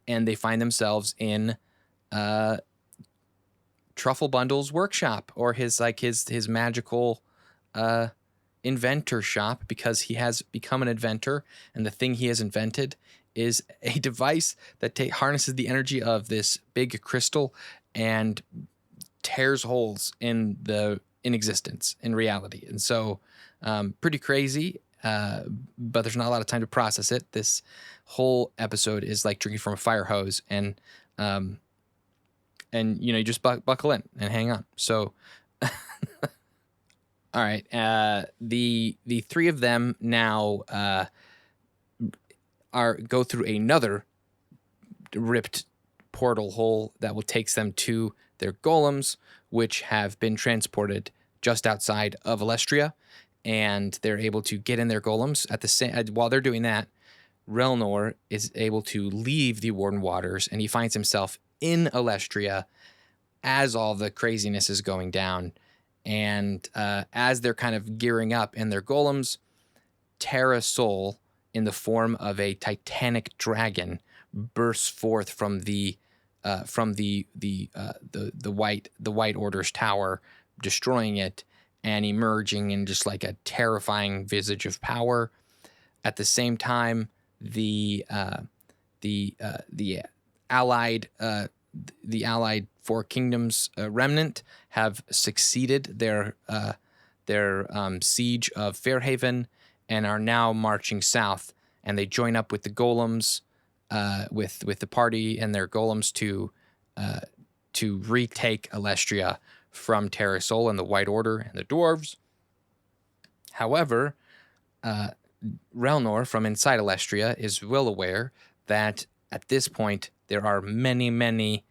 they find themselves in Truffle Bundle's workshop, or his magical inventor shop, because he has become an inventor, and the thing he has invented is a device that harnesses the energy of this big crystal and tears holes in existence, in reality. And so pretty crazy, but there's not a lot of time to process it. This whole episode is like drinking from a fire hose, and you just buckle in and hang on. So all right, the three of them now go through another ripped portal hole that will take them to their golems, which have been transported just outside of Alestria, and they're able to get in their golems. At the same while they're doing that, Relnor is able to leave the Warden Waters, and he finds himself in Alestria as all the craziness is going down. And as they're kind of gearing up in their golems, Terra Sol, in the form of a titanic dragon, bursts forth from the White Order's tower, destroying it and emerging in just like a terrifying visage of power. At the same time, the allied Four Kingdoms remnant have succeeded their siege of Fairhaven, and are now marching south, and they join up with the golems, with the party and their golems to retake Alestria from Terra Sol and the White Order and the dwarves. However, Relnor from inside Alestria is well aware that at this point there are many, many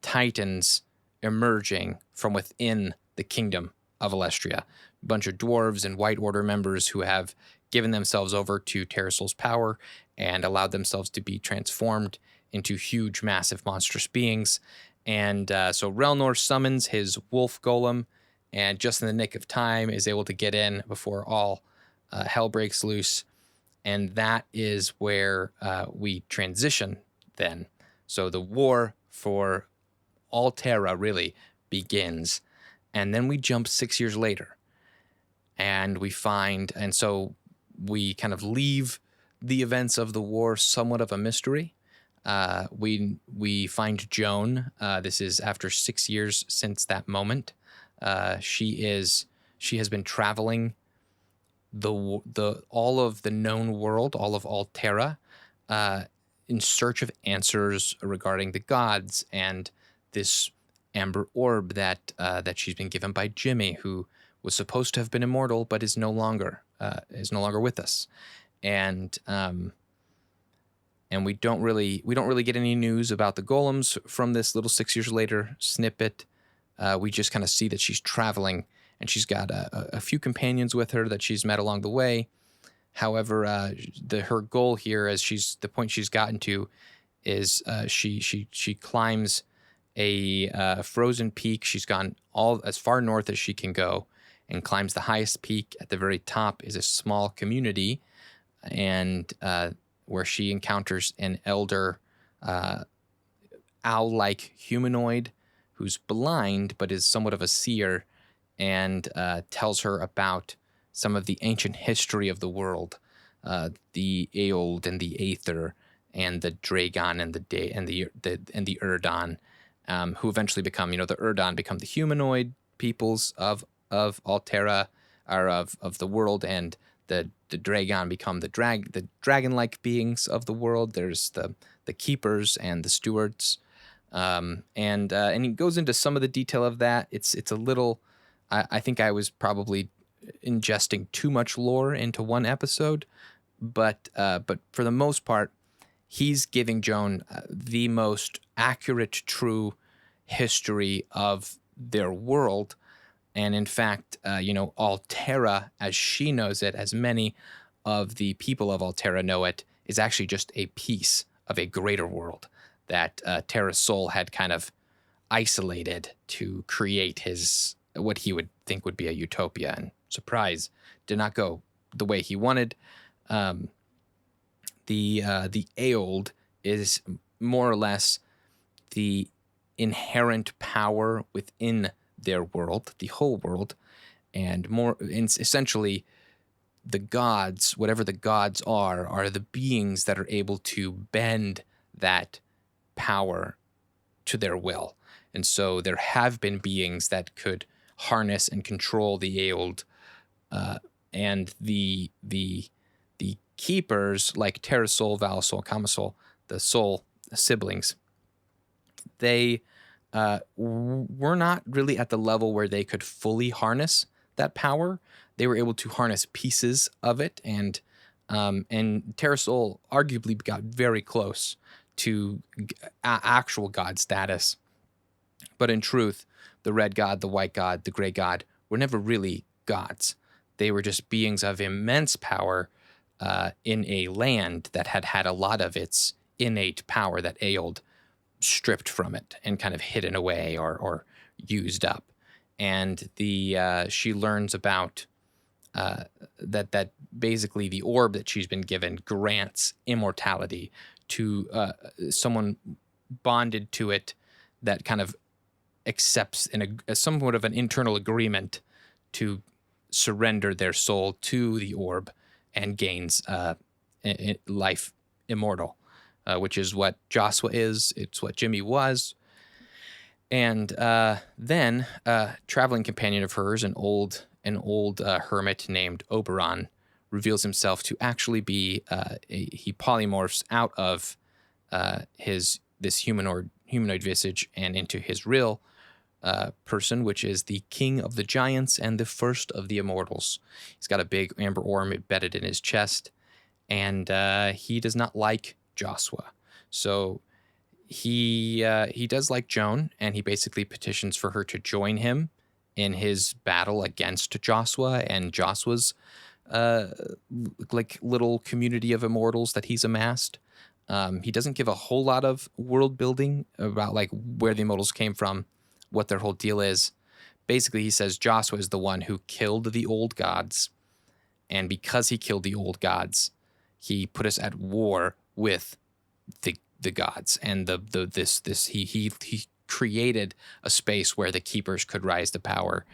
titans emerging from within the kingdom of Alestria. A bunch of dwarves and White Order members who have given themselves over to Terra Sol's power and allowed themselves to be transformed into huge, massive, monstrous beings. And so Relnor summons his wolf golem, and just in the nick of time is able to get in before all hell breaks loose. And that is where we transition then. So the war for Alterra really begins. And then we jump 6 years later, and we find, and so we kind of leave the events of the war somewhat of a mystery. We find Joan. This is after 6 years since that moment. She has been traveling all of the known world, all of Alterra, in search of answers regarding the gods and this amber orb that she's been given by Jimmy, who was supposed to have been immortal but is no longer with us. And we don't really get any news about the golems from this little 6 years later snippet. We just kind of see that she's traveling, and she's got a few companions with her that she's met along the way. However, her goal here, the point she's gotten to, is she climbs a frozen peak. She's gone all as far north as she can go, and climbs the highest peak. At the very top is a small community, and where she encounters an elder owl-like humanoid who's blind but is somewhat of a seer, and tells her about some of the ancient history of the world, the Aeold and the Aether and the Dragon and the Urdon, who eventually become, the Urdon become the humanoid peoples of Alterra, or of the world, and the Dragon become the dragon-like beings of the world. There's the keepers and the stewards, and he goes into some of the detail of that. It's a little. I think I was probably ingesting too much lore into one episode, but for the most part, he's giving Joan the most accurate, true history of their world. And in fact, Alterra, as she knows it, as many of the people of Alterra know it, is actually just a piece of a greater world that Terrasol had kind of isolated to create what he would think would be a utopia. And surprise, did not go the way he wanted. The Aeold is more or less the inherent power within their world, the whole world, and essentially the gods, whatever the gods are the beings that are able to bend that power to their will. And so there have been beings that could harness and control the Aeold, and the keepers like Terrasol, Valasol, Kamisol, the Sol siblings, they were not really at the level where they could fully harness that power. They were able to harness pieces of it, and Terrasol arguably got very close to actual god status. But in truth, the red god, the white god, the gray god were never really gods. They were just beings of immense power in a land that had a lot of its innate power that Aeold stripped from it and kind of hidden away or used up. And she learns about that basically the orb that she's been given grants immortality to someone bonded to it that kind of accepts somewhat of an internal agreement to surrender their soul to the orb and gains life immortal, which is what Josua is. It's what Jimmy was. And then a traveling companion of hers, an old hermit named Oberon, reveals himself to actually be he polymorphs out of this humanoid visage and into his real person, which is the king of the giants and the first of the immortals. He's got a big amber orb embedded in his chest, and he does not like Josua. So he does like Joan, and he basically petitions for her to join him in his battle against Josua and Josua's like little community of immortals that he's amassed. He doesn't give a whole lot of world building about like where the immortals came from, what their whole deal is. Basically, he says Josua is the one who killed the old gods, and because he killed the old gods, he put us at war with the gods, and he created a space where the keepers could rise to power,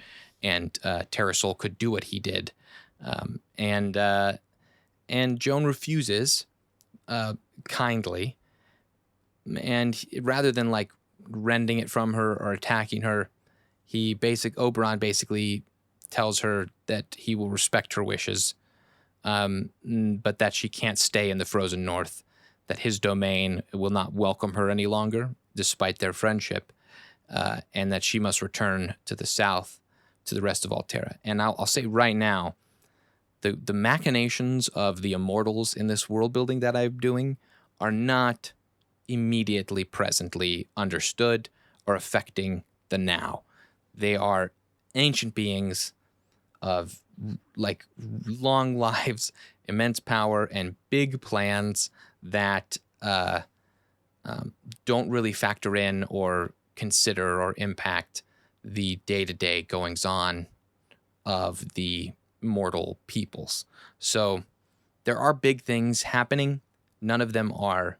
and Terrasol could do what he did, and Joan refuses kindly, and rather than like rending it from her or attacking her, Oberon basically tells her that he will respect her wishes, but that she can't stay in the frozen north, that his domain will not welcome her any longer, despite their friendship, and that she must return to the south, to the rest of Alterra. And I'll say right now, the machinations of the immortals in this world building that I'm doing are not immediately presently understood or affecting the now. They are ancient beings of like long lives, immense power, and big plans that don't really factor in or consider or impact the day-to-day goings-on of the mortal peoples. So there are big things happening. None of them are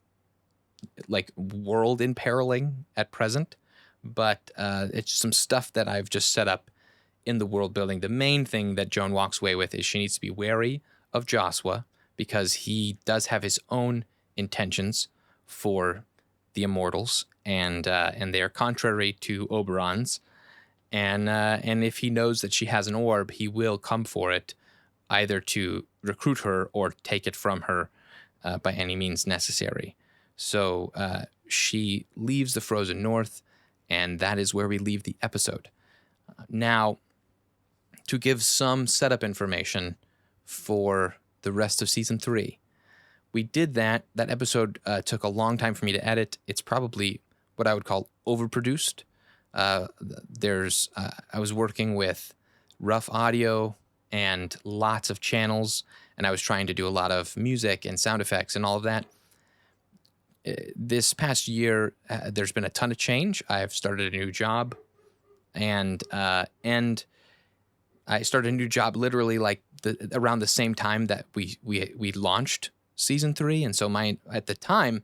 like world imperiling at present, but it's some stuff that I've just set up in the world building. The main thing that Joan walks away with is she needs to be wary of Josua, because he does have his own intentions for the immortals, and they are contrary to Oberon's. And if he knows that she has an orb, he will come for it either to recruit her or take it from her by any means necessary. So she leaves the frozen north, and that is where we leave the episode. Now, to give some setup information for the rest of season 3, we did that. That episode took a long time for me to edit. It's probably what I would call overproduced. I was working with rough audio and lots of channels, and I was trying to do a lot of music and sound effects and all of that. This past year, there's been a ton of change. I've started a new job, and I started a new job literally like around the same time that we launched season 3, and so at the time,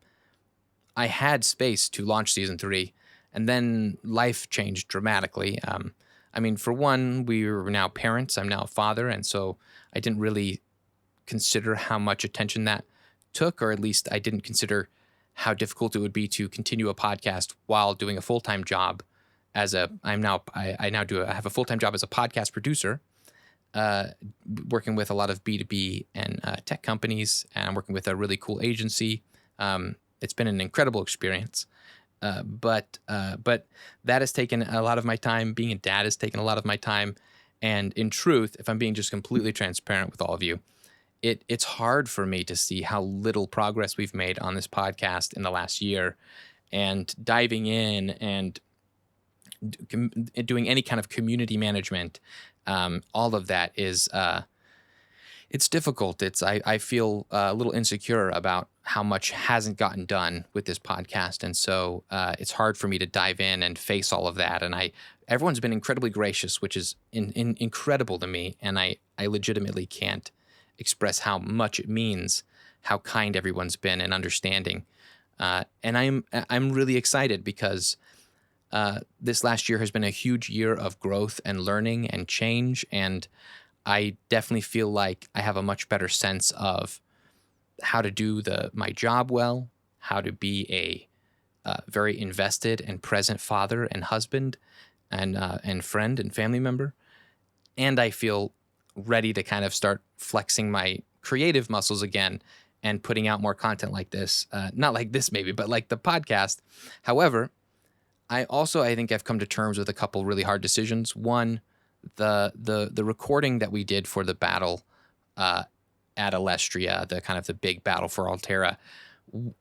I had space to launch season 3, and then life changed dramatically. I mean, for one, we were now parents. I'm now a father, and so I didn't really consider how much attention that took, or at least I didn't consider how difficult it would be to continue a podcast while doing a full-time job. I have a full-time job as a podcast producer, working with a lot of B2B and tech companies, and I'm working with a really cool agency. It's been an incredible experience. But that has taken a lot of my time. Being a dad has taken a lot of my time. And in truth, if I'm being just completely transparent with all of you, it's hard for me to see how little progress we've made on this podcast in the last year. And diving in and doing any kind of community management, all of that is it's difficult. I feel a little insecure about how much hasn't gotten done with this podcast. And so it's hard for me to dive in and face all of that. And everyone's been incredibly gracious, which is incredible to me. And I legitimately can't express how much it means, how kind everyone's been and understanding. And I'm really excited because this last year has been a huge year of growth and learning and change. And I definitely feel like I have a much better sense of how to do my job well, how to be a very invested and present father and husband and friend and family member. And I feel ready to kind of start flexing my creative muscles again and putting out more content like this. Not like this maybe, but like the podcast. However, I think I've come to terms with a couple really hard decisions. One, the recording that we did for the battle at Alestria, the big battle for Altera,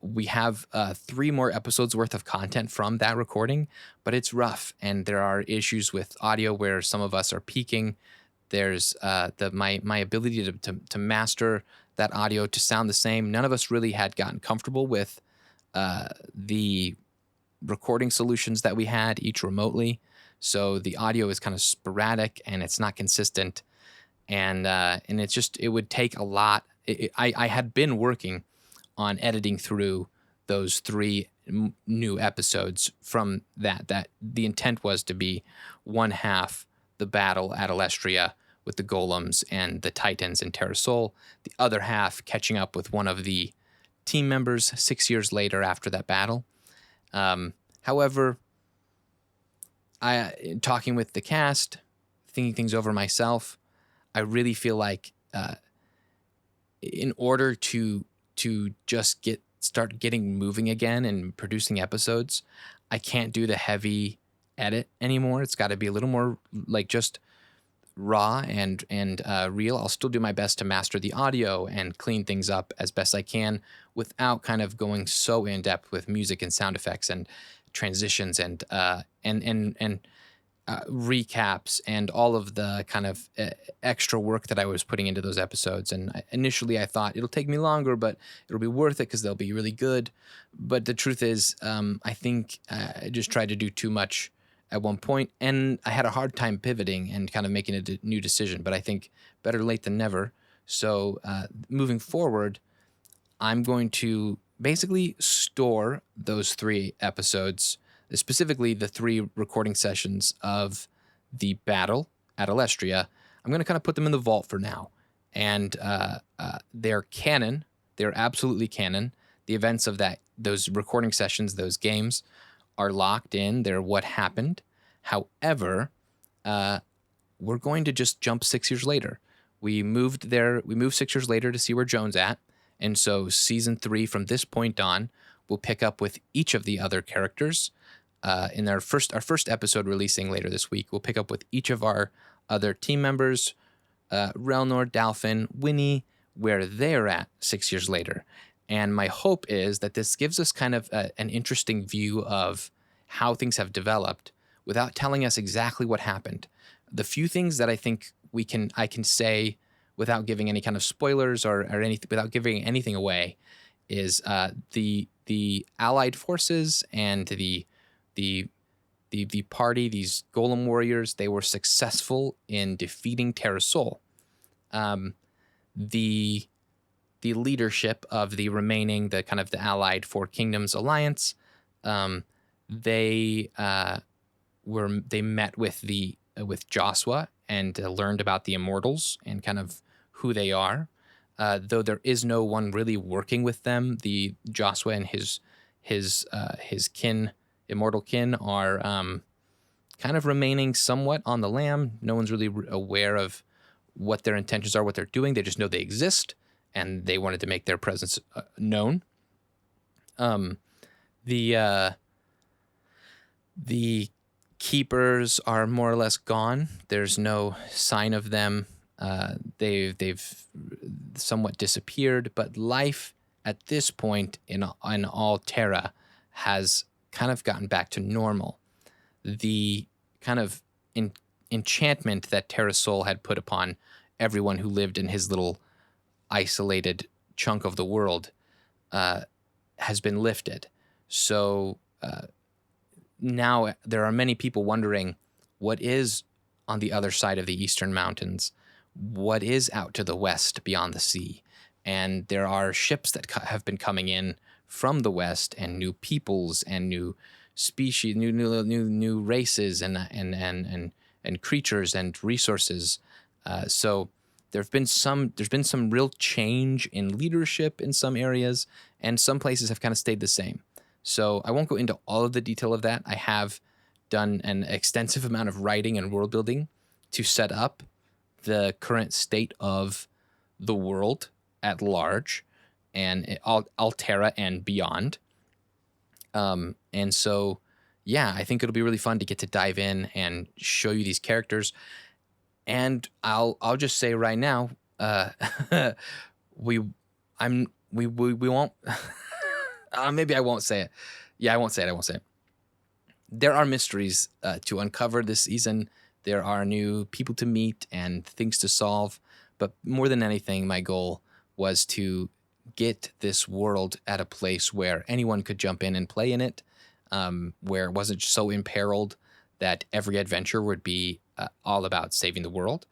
we have 3 more episodes worth of content from that recording, but it's rough and there are issues with audio where some of us are peaking. There's my ability to master that audio to sound the same. None of us really had gotten comfortable with the recording solutions that we had each remotely. So the audio is kind of sporadic and it's not consistent. And it would take a lot. I had been working on editing through those 3 new episodes from that the intent was to be one half the battle at Alestria with the golems and the titans in Terrasol, the other half catching up with one of the team members 6 years later after that battle. However, talking with the cast, thinking things over myself, I really feel like in order to just start getting moving again and producing episodes, I can't do the heavy edit anymore. It's got to be a little more like just raw and real. I'll still do my best to master the audio and clean things up as best I can without kind of going so in depth with music and sound effects and transitions and recaps and all of the kind of extra work that I was putting into those episodes. And initially I thought it'll take me longer, but it'll be worth it because they'll be really good. But the truth is, I think I just tried to do too much at one point, and I had a hard time pivoting and kind of making a new decision. But I think better late than never. So moving forward, I'm going to basically store those 3 episodes, specifically the 3 recording sessions of the battle at Alestria. I'm going to kind of put them in the vault for now. And they're canon. They're absolutely canon. The events of those recording sessions, those games, are locked in. They're what happened. However, we're going to just jump 6 years later. We moved there. We moved 6 years later to see where Joan's at, and so season 3 from this point on, we'll pick up with each of the other characters. In our first episode releasing later this week, we'll pick up with each of our other team members, Relnor, Dalfin, Winnie, where they're at 6 years later. And my hope is that this gives us kind of an interesting view of how things have developed without telling us exactly what happened. The few things that I think I can say without giving any kind of spoilers or anything, without giving anything away, is the Allied forces and the party, these Golem warriors, they were successful in defeating Terrasol. The leadership of the remaining, the Allied Four Kingdoms alliance, they met with Josua and learned about the Immortals and kind of who they are. Though there is no one really working with them, the Josua and his kin, immortal kin, are kind of remaining somewhat on the lam. No one's really aware of what their intentions are, what they're doing. They just know they exist, and they wanted to make their presence known. The keepers are more or less gone. There's no sign of them. They've somewhat disappeared, but life at this point in Alterra has kind of gotten back to normal. The kind of enchantment that Terrasol had put upon everyone who lived in his little isolated chunk of the world has been lifted. So now there are many people wondering what is on the other side of the Eastern Mountains, what is out to the west beyond the sea. And there are ships that have been coming in from the west, and new peoples and new species, new races and creatures and resources. So there's been some real change in leadership in some areas, and some places have kind of stayed the same. So I won't go into all of the detail of that. I have done an extensive amount of writing and world building to set up the current state of the world at large and Alterra and beyond. And so, yeah, I think it'll be really fun to get to dive in and show you these characters. And I'll just say right now, we won't. Maybe I won't say it. Yeah, I won't say it. There are mysteries to uncover this season. There are new people to meet and things to solve. But more than anything, my goal was to get this world at a place where anyone could jump in and play in it, where it wasn't so imperiled that every adventure would be all about saving the world.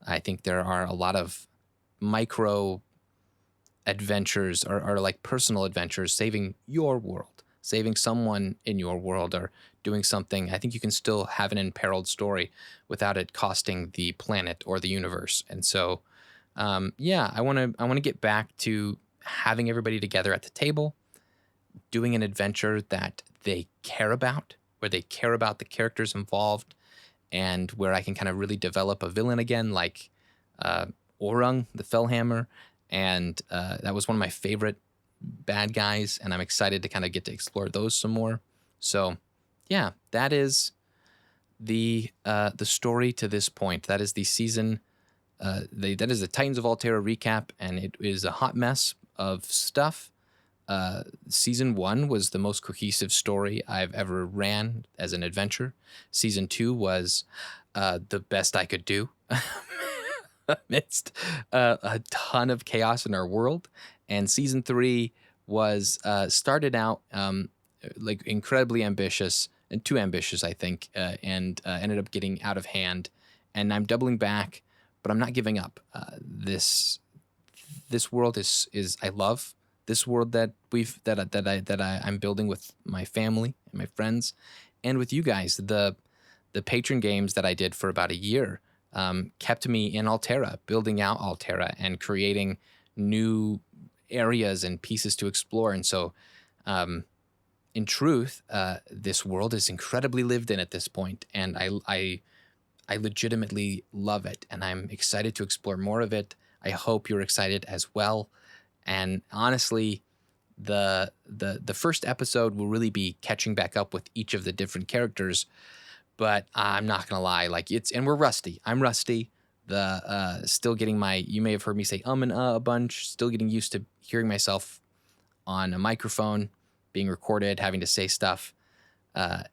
I think there are a lot of micro adventures or like personal adventures, saving your world, saving someone in your world, or doing something. I think you can still have an imperiled story without it costing the planet or the universe. And so, I want to get back to having everybody together at the table, doing an adventure that they care about, where they care about the characters involved, and where I can kind of really develop a villain again, like Orung, the Fellhammer. And that was one of my favorite bad guys, and I'm excited to kind of get to explore those some more. So, yeah, that is the story to this point. That is the season. That is the Titans of Alterra recap, and it is a hot mess of stuff. Season 1 was the most cohesive story I've ever ran as an adventure. Season 2 was the best I could do amidst a ton of chaos in our world. And season 3 was started out like incredibly ambitious, and too ambitious, I think, and ended up getting out of hand. And I'm doubling back, but I'm not giving up. This world is I love this world that I'm building with my family and my friends, and with you guys. The patron games that I did for about a year kept me in Alterra, building out Alterra and creating new areas and pieces to explore. And so, in truth, this world is incredibly lived in at this point, and I legitimately love it, and I'm excited to explore more of it. I hope you're excited as well. And honestly, the first episode will really be catching back up with each of the different characters. But I'm not gonna lie, like and we're rusty. I'm rusty. Still getting you may have heard me say and a bunch. Still getting used to hearing myself on a microphone, being recorded, having to say stuff, and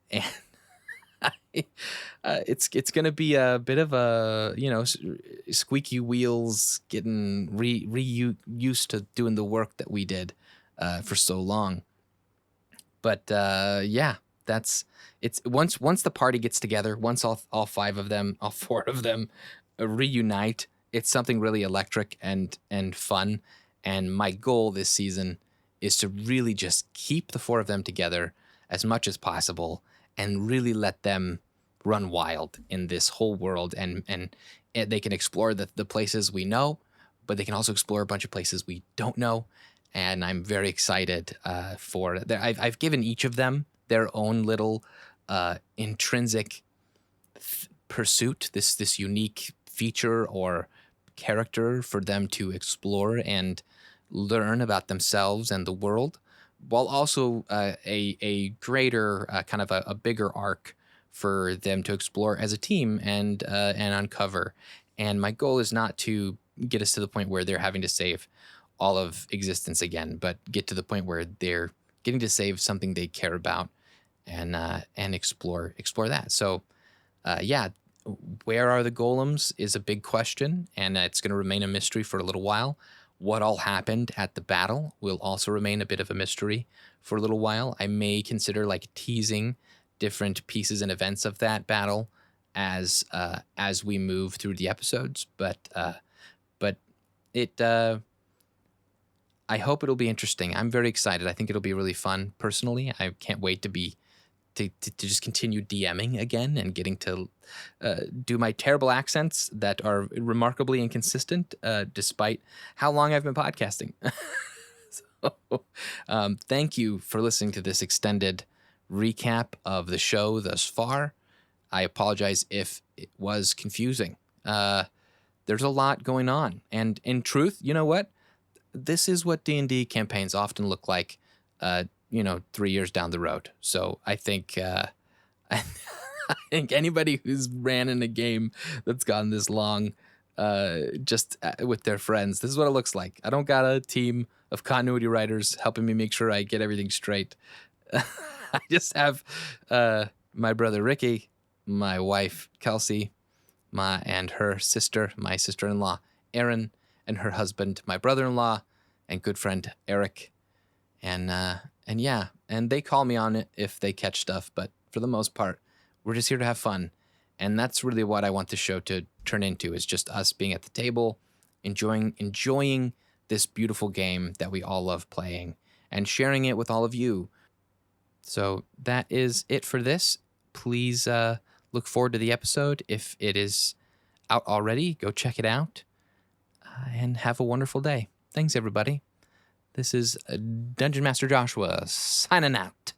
it's going to be a bit of a squeaky wheels, getting used to doing the work that we did for so long. But yeah, it's once the party gets together, once all five of them, all four of them reunite, it's something really electric and fun. And my goal this season is to really just keep the four of them together as much as possible and really let them run wild in this whole world. And they can explore the places we know, but they can also explore a bunch of places we don't know. And I'm very excited for that. I've given each of them their own little intrinsic pursuit, this unique feature or character for them to explore and learn about themselves and the world, while also a greater kind of a bigger arc for them to explore as a team and uncover. And my goal is not to get us to the point where they're having to save all of existence again, but get to the point where they're getting to save something they care about and explore that. So yeah, where are the golems is a big question, and it's going to remain a mystery for a little while. What all happened at the battle will also remain a bit of a mystery for a little while. I may consider like teasing different pieces and events of that battle as we move through the episodes, but it I hope it'll be interesting. I'm very excited. I think it'll be really fun. Personally, I can't wait to just continue DMing again and getting to do my terrible accents that are remarkably inconsistent, despite how long I've been podcasting. So, thank you for listening to this extended recap of the show thus far. I apologize if it was confusing. There's a lot going on, and in truth, you know what? This is what D&D campaigns often look like, 3 years down the road. So I think I think anybody who's ran in a game that's gone this long, just with their friends, this is what it looks like. I don't got a team of continuity writers helping me make sure I get everything straight. I just have my brother Ricky, my wife Kelsey, and her sister, my sister-in-law Erin, and her husband, my brother-in-law, and good friend Eric, and yeah, and they call me on it if they catch stuff, but for the most part, we're just here to have fun, and that's really what I want the show to turn into, is just us being at the table, enjoying this beautiful game that we all love playing, and sharing it with all of you. So that is it for this. Please look forward to the episode. If it is out already, go check it out, and have a wonderful day. Thanks, everybody. This is Dungeon Master Joshua signing out.